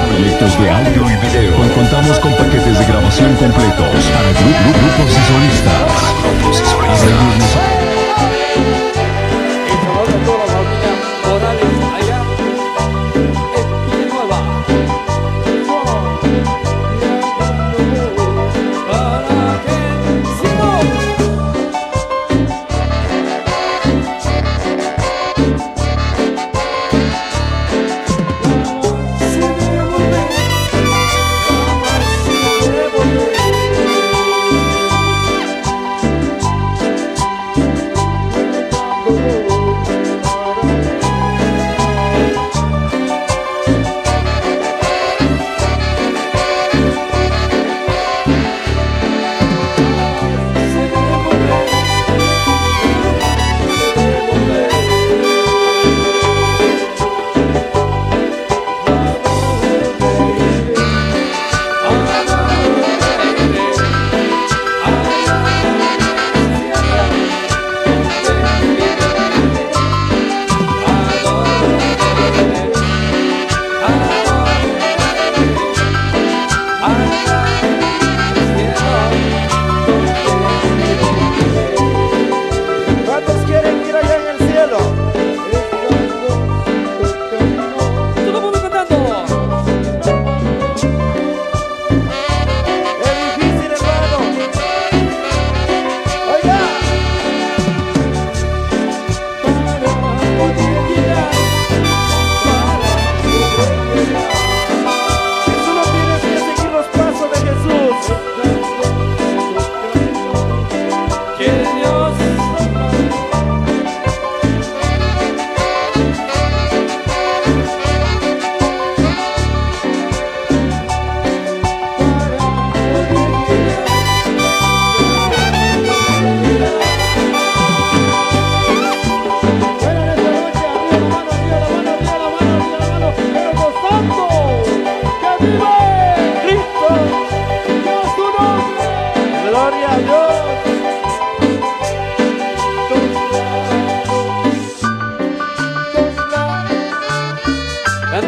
Proyectos de audio y video. Contamos con paquetes de grabación completos para grupos y solistas. Y saludo a toda la familia Morales allá en Villanueva. Para que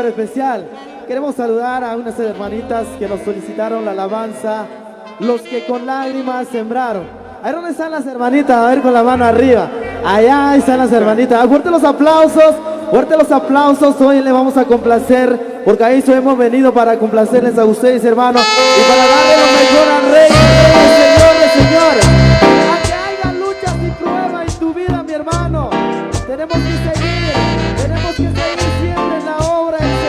Especial. Queremos saludar a unas hermanitas que nos solicitaron la alabanza, los que con lágrimas sembraron. ¿Ahí dónde están las hermanitas? A ver, con la mano arriba. Allá están las hermanitas. Fuerte los aplausos, fuerte los aplausos. Hoy le vamos a complacer, porque a eso hemos venido, para complacerles a ustedes, hermanos, y para darle lo mejor al Rey. Señores, señores, a que haya luchas y pruebas en tu vida, mi hermano. Tenemos que seguir siempre en la obra del Señor.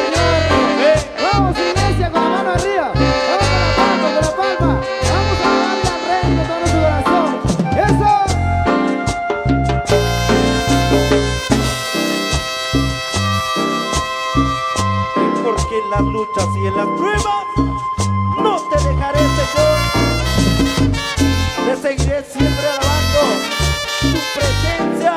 Vamos, iglesia, con la mano arriba. Vamos con la palma. Vamos a darle al Rey con todo nuestro corazón. ¡Eso! Porque en las luchas y en las pruebas no te dejaré, Señor. Te seguiré siempre alabando tu presencia.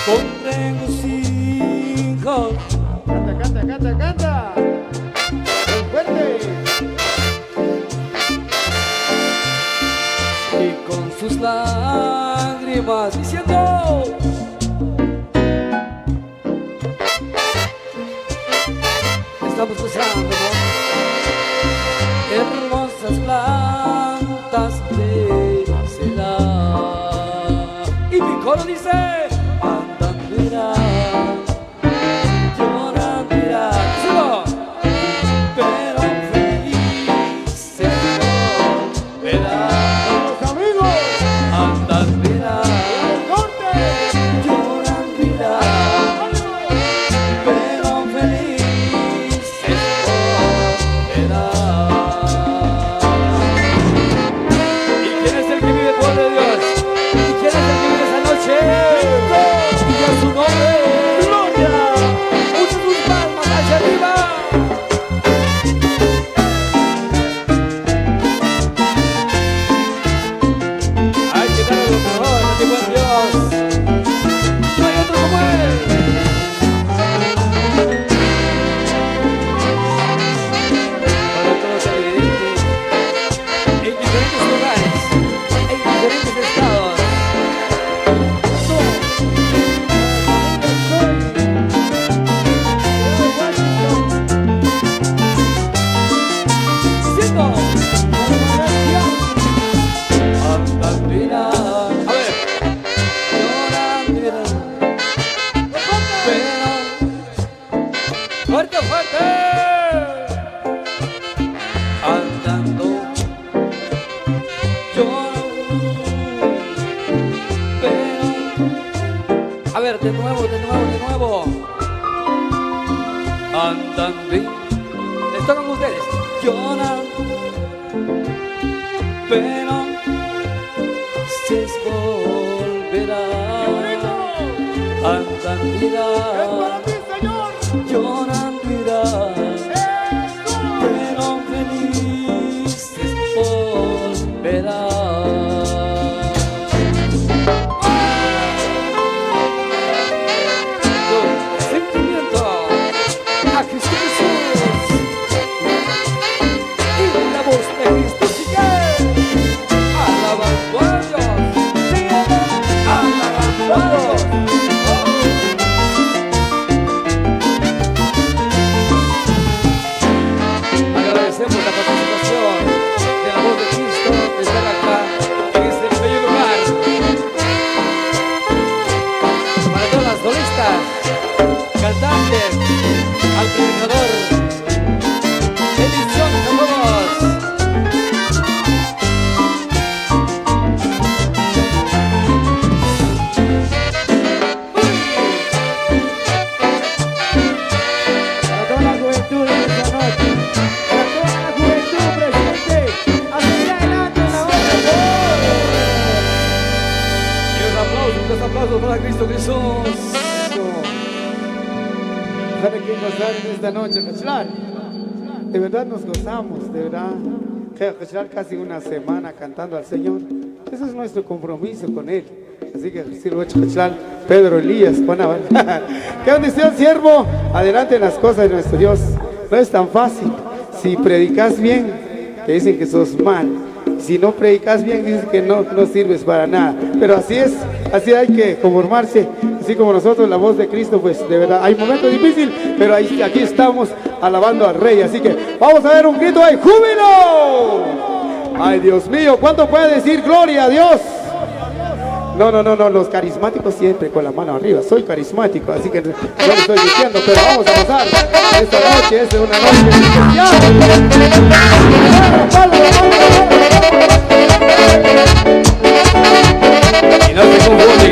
con regocijos. Canta, canta, canta, canta. Fuerte. Y con sus lágrimas diciendo: estamos gozando, ¿no? Hermosas plantas de seda. Y mi coro dice: andan, mira, lloran, mira, sigo, pero felices por verán. Los amigos. Andan, mira, El norte. lloran, mira, pero felices por verán. ¿Y quién es el que vive por de Dios? ¿Y quién es el que vive esa noche? Y a su nombre, gloria. Usen sus palmas hacia arriba. Hay que darle lo mejor, mi buen Dios. No hay otro como Él. Para todos los televidentes, en diferentes lugares, en diferentes estados. Siento. Andan, mira. A ver. Lloran, mira. Pero. Fuerte, fuerte. Andando. Lloran. Pero. A ver, de nuevo, de nuevo, de nuevo. Andan, mira. Les tocan ustedes. Lloran. Pero se volverán. Andan, mira, lloran, mira, pero felices volverán. Con sentimiento a Cristo Jesús y la voz de Cristo sigue. Alabando a Dios, sigue alabando a Dios. Agradecemos la participación de la voz de Cristo de estar acá en este bello lugar. Para todas las solistas, cantantes, al predicador, bendiciones a todos. Para toda la juventud de esta noche. Para toda la juventud presente. A seguir adelante en la obra de Y los aplausos para Cristo Jesús. ¿Sabe qué gozar en esta noche, Cachlar? De verdad nos gozamos, de verdad. Cachlar casi una semana cantando al Señor. Ese es nuestro compromiso con Él. Así que sirvo hecho Cachlar, Pedro Elías, Juana. Qué bendición, siervo. Adelante en las cosas de nuestro Dios. No es tan fácil. Si predicas bien, te dicen que sos mal. Si no predicas bien, dicen que no sirves para nada. Pero así es, así hay que conformarse. Así como nosotros, la voz de Cristo, pues de verdad, hay momentos difíciles, pero aquí estamos alabando al Rey. Así que vamos a ver un grito de júbilo. Ay, Dios mío, ¿cuánto puede decir gloria a Dios? No, los carismáticos siempre con la mano arriba. Soy carismático, así que no lo estoy diciendo, pero vamos a pasar. Esta noche es una noche especial. Y no se confunde,